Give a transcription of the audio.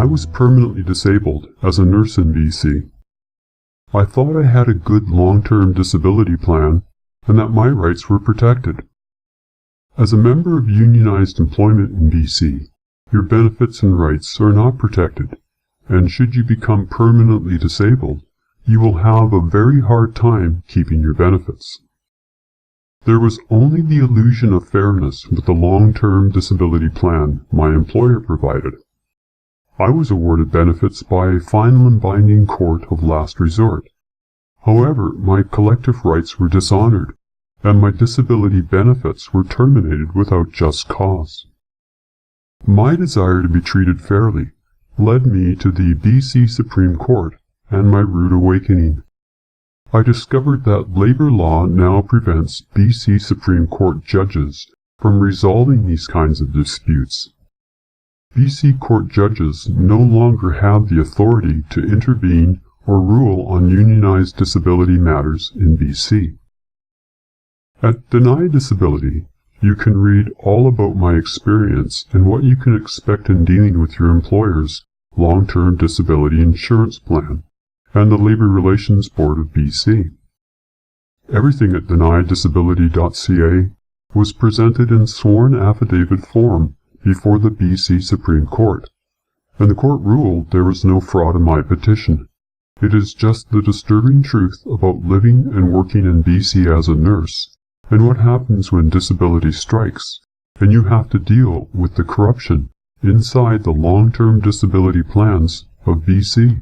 was permanently disabled as a nurse in BC. I thought I had a good long-term disability plan and that my rights were protected. As a member of unionized employment in BC, your benefits and rights are not protected, and should you become permanently disabled, you will have a very hard time keeping your benefits. There was only the illusion of fairness with the long-term disability plan my employer provided. I was awarded benefits by a final and binding court of last resort. However, my collective rights were dishonored, and my disability benefits were terminated without just cause. My desire to be treated fairly led me to the BC Supreme Court and my rude awakening. I discovered that labor law now prevents BC Supreme Court judges from resolving these kinds of disputes. BC court judges no longer have the authority to intervene or rule on unionized disability matters in BC. At DenyDisability, you can read all about my experience and what you can expect in dealing with your employer's long-term disability insurance plan and the Labour Relations Board of BC. Everything at DenyDisability.ca was presented in sworn affidavit form before the BC Supreme Court, and the court ruled there was no fraud in my petition. It is just the disturbing truth about living and working in BC as a nurse, and what happens when disability strikes, and you have to deal with the corruption inside the long-term disability plans of BC.